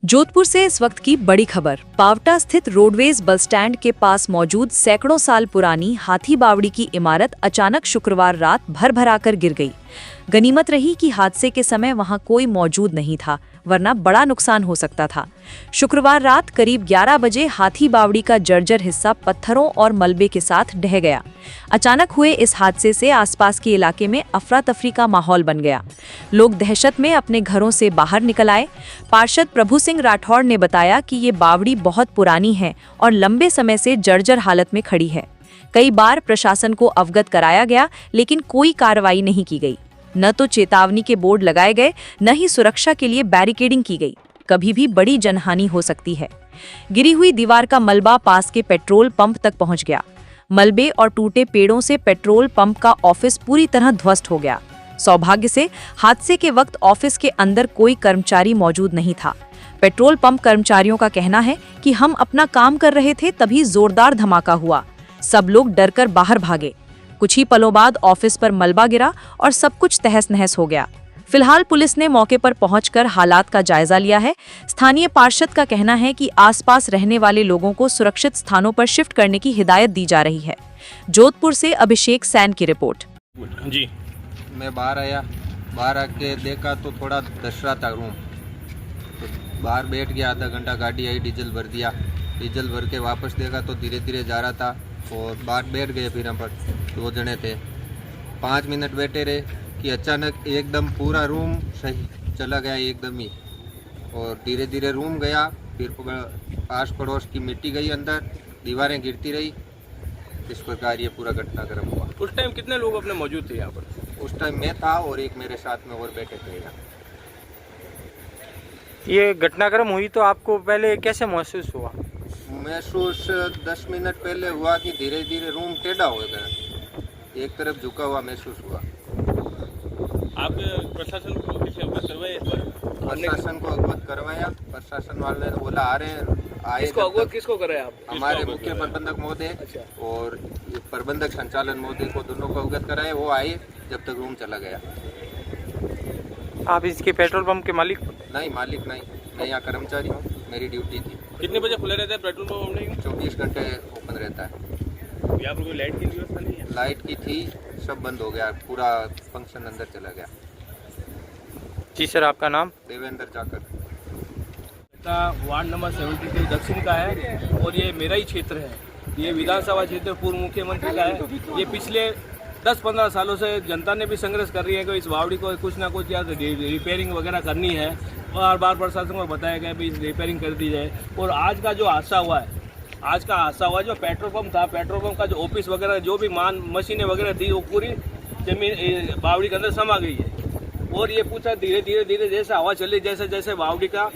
जोधपुर से इस वक्त की बड़ी खबर। पावटा स्थित रोडवेज बस स्टैंड के पास मौजूद सैकड़ों साल पुरानी हाथी बावड़ी की इमारत अचानक शुक्रवार रात भर-भराकर गिर गई। गनीमत रही कि हादसे के समय वहां कोई मौजूद नहीं था, वरना बड़ा नुकसान हो सकता था। शुक्रवार रात करीब 11 बजे हाथी बावड़ी का जर्जर हिस्सा पत्थरों और मलबे के साथ ढह गया। अचानक हुए इस हादसे से आसपास के इलाके में अफरा तफरी का माहौल बन गया। लोग दहशत में अपने घरों से बाहर निकल आए। पार्षद प्रभु सिंह राठौड़ ने बताया कि ये बावड़ी बहुत पुरानी है और लंबे समय से जर्जर हालत में खड़ी है। कई बार प्रशासन को अवगत कराया गया, लेकिन कोई कार्रवाई नहीं की गई। न तो चेतावनी के बोर्ड लगाए गए, न ही सुरक्षा के लिए बैरिकेडिंग की गई। कभी भी बड़ी जनहानि हो सकती है। गिरी हुई दीवार का मलबा पास के पेट्रोल पंप तक पहुंच गया। मलबे और टूटे पेड़ों से पेट्रोल पंप का ऑफिस पूरी तरह ध्वस्त हो गया। सौभाग्य से हादसे के वक्त ऑफिस के अंदर कोई कर्मचारी मौजूद नहीं था। पेट्रोल पंप कर्मचारियों का कहना है कि हम अपना काम कर रहे थे, तभी जोरदार धमाका हुआ। सब लोग डरकर बाहर भागे। कुछ ही पलों बाद ऑफिस पर मलबा गिरा और सब कुछ तहस-नहस हो गया। फिलहाल पुलिस ने मौके पर पहुंचकर हालात का जायजा लिया है। स्थानीय पार्षद का कहना है कि आसपास रहने वाले लोगों को सुरक्षित स्थानों पर शिफ्ट करने की हिदायत दी जा रही है। जोधपुर से अभिषेक सैन की रिपोर्ट। जी, मैं बाहर आया, बाहर आके देखा तो थोड़ा दशरा था रूम, तो बाहर बैठ गया। आधा घंटा गाड़ी आई, डीजल भर दिया। डीजल भर के वापस देखा तो धीरे धीरे जा रहा था और बाहर बैठ गए। फिर हम पर 2 जने थे। 5 मिनट बैठे रहे कि अचानक एकदम पूरा रूम सही चला गया एकदम ही, और धीरे धीरे रूम गया। फिर आस पड़ोस की मिट्टी गई अंदर, दीवारें गिरती रही। इस प्रकार ये पूरा घटनाक्रम हुआ। उस टाइम कितने लोग अपने मौजूद थे यहाँ पर? उस टाइम मैं था और एक मेरे साथ में और बैठे थे यहाँ। ये घटनाक्रम हुई तो आपको पहले कैसे महसूस हुआ? महसूस 10 मिनट पहले हुआ कि धीरे धीरे रूम टेढ़ा हो गया, एक तरफ झुका हुआ महसूस हुआ। आप प्रशासन को किसी अवगत करवाए इस पर? प्रशासन को अवगत करवाया। प्रशासन वाले ने बोला आ रहे हैं, आए। किसको अवगत किसको कराया आप? हमारे मुख्य प्रबंधक महोदय और प्रबंधक संचालन महोदय को, दोनों को अवगत कराए। वो आए जब तक रूम चला गया। आप इसके पेट्रोल पंप के मालिक? नहीं, मालिक नहीं, मैं यहाँ कर्मचारी हूँ, मेरी ड्यूटी थी। कितने बजे खुले रहते हैं पेट्रोल पंप? 24 घंटे ओपन रहता है। यहाँ पर कोई लाइट की व्यवस्था नहीं है? लाइट की थी, सब बंद हो गया, पूरा फंक्शन अंदर चला गया। जी सर, आपका नाम? देवेंद्र जाकर। वार्ड नंबर 73 दक्षिण का है और ये मेरा ही क्षेत्र है। ये विधानसभा क्षेत्र पूर्व मुख्यमंत्री का है। ये पिछले 10-15 सालों से जनता ने भी संघर्ष कर रही है कि इस बावड़ी को कुछ ना कुछ या रिपेयरिंग वगैरह करनी है। बार बार प्रशासन को बताया गया भी रिपेयरिंग कर दी जाए। और आज का जो हादसा हुआ है, जो पेट्रोल पंप था, पेट्रोल पंप का जो ऑफिस वगैरह जो भी मशीनें वगैरह थी, वो पूरी जमीन बावड़ी के अंदर समा गई है। और ये पूछा धीरे धीरे जैसे हवा चली, जैसे जैसे बावड़ी का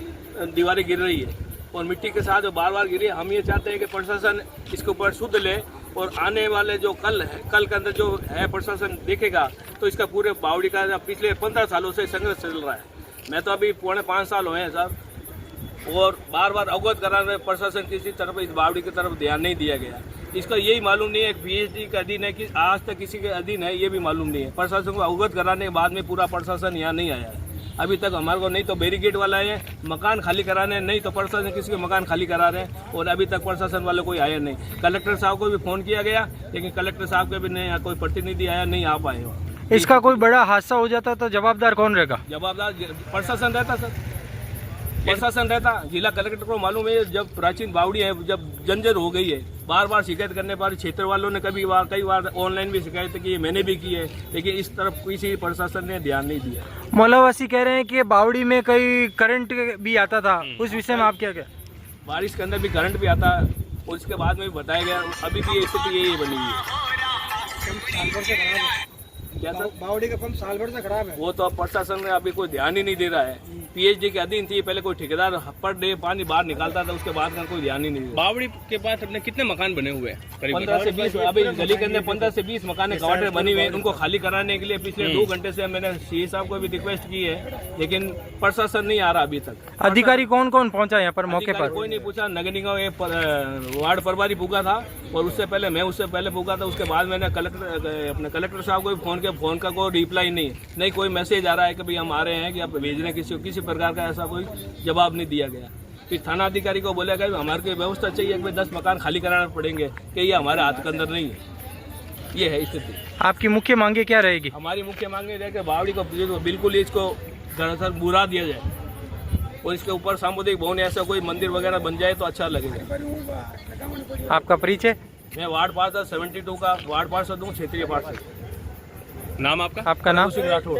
दीवारें गिर रही है और मिट्टी के साथ बार बार गिरी। हम ये चाहते हैं कि प्रशासन इसके ऊपर सुध ले और आने वाले जो कल के अंदर जो है प्रशासन देखेगा तो इसका पूरे बावड़ी का पिछले 15 सालों से संघर्ष चल रहा है। मैं तो अभी 4.5 साल हुए हैं साहब, और बार बार अवगत कराने प्रशासन किसी तरफ इस बावड़ी की तरफ ध्यान नहीं दिया गया। इसका यही मालूम नहीं है पीएचडी के अधीन है कि आज तक किसी के अधीन है, ये भी मालूम नहीं है। प्रशासन को अवगत कराने के बाद में पूरा प्रशासन यहाँ नहीं आया है अभी तक हमारे को। नहीं तो बैरिकेड वाला है, मकान खाली कराने, नहीं तो प्रशासन किसी के मकान खाली करा रहे हैं, और अभी तक प्रशासन वाले कोई आया नहीं। कलेक्टर साहब को भी फोन किया गया, लेकिन कलेक्टर साहब के भी नहीं, कोई प्रतिनिधि आया नहीं, आ पाए। इसका कोई बड़ा हादसा हो जाता तो जवाबदार कौन रहेगा? जवाबदार प्रशासन रहता सर, प्रशासन रहता। जिला कलेक्टर को मालूम है, जब प्राचीन बावड़ी है, जब जंजर हो गई है, बार बार शिकायत करने पर क्षेत्र वालों ने कई बार ऑनलाइन भी शिकायत की है, मैंने भी की है, लेकिन इस तरफ किसी प्रशासन ने ध्यान नहीं दिया। मोहल्लावासी कह रहे हैं कि बावड़ी में कई करंट भी आता था, उस विषय में आप क्या कहें? बारिश के अंदर भी करंट भी आता है और इसके बाद में भी बताया गया। अभी भी स्थिति यही बनी हुई है। क्या सर? बावड़ी का पंप साल भर से खराब है। वो तो अब प्रशासन ने अभी कोई ध्यान ही नहीं दे रहा है। पीएचडी के अधीन थी, पहले कोई ठेकेदार पर डे पानी बाहर निकालता था, उसके बाद का कोई ध्यान ही नहीं दिया। बावड़ी के पास अपने कितने मकान बने हुए हैं? 15 से 20, अभी गली के अंदर 15 से 20 मकान क्वार्टर बनी हुए हैं। उनको खाली कराने के लिए पिछले 2 घंटे से मैंने सीए साहब को भी रिक्वेस्ट की है, लेकिन प्रशासन नहीं आ रहा अभी तक। अधिकारी कौन कौन पहुंचा यहाँ पर मौके पर? कोई नहीं पूछा। नगर निगम वार्ड प्रभारी पूछा था और उससे पहले मैं उससे पहले पूछा था। उसके बाद मैंने अपने कलेक्टर साहब को भी फोन उनके फ़ोन का कोई रिप्लाई नहीं कोई मैसेज आ रहा है कि भाई हम आ रहे हैं कि आप भेज रहे हैं, किसी प्रकार का ऐसा कोई जवाब नहीं दिया गया। फिर थाना अधिकारी को बोला गया हमारे को व्यवस्था चाहिए कि भाई 10 मकान खाली कराना पड़ेंगे कि ये हमारे हाथ के अंदर नहीं है। ये है स्थिति। आपकी मुख्य मांगे क्या रहेगी? हमारी मुख्य मांग है कि बावड़ी को बिल्कुल इसको दरअसल बुरा दिया जाए और इसके ऊपर सामुदायिक भवन ऐसा कोई मंदिर वगैरह बन जाए तो अच्छा लगेगा। आपका परिचय? मैं वार्ड पार्षद 72 का वार्ड पार्षद हूँ, क्षेत्रीय पार्षद। नाम आपका? आपका नाम? सिंह राठौर।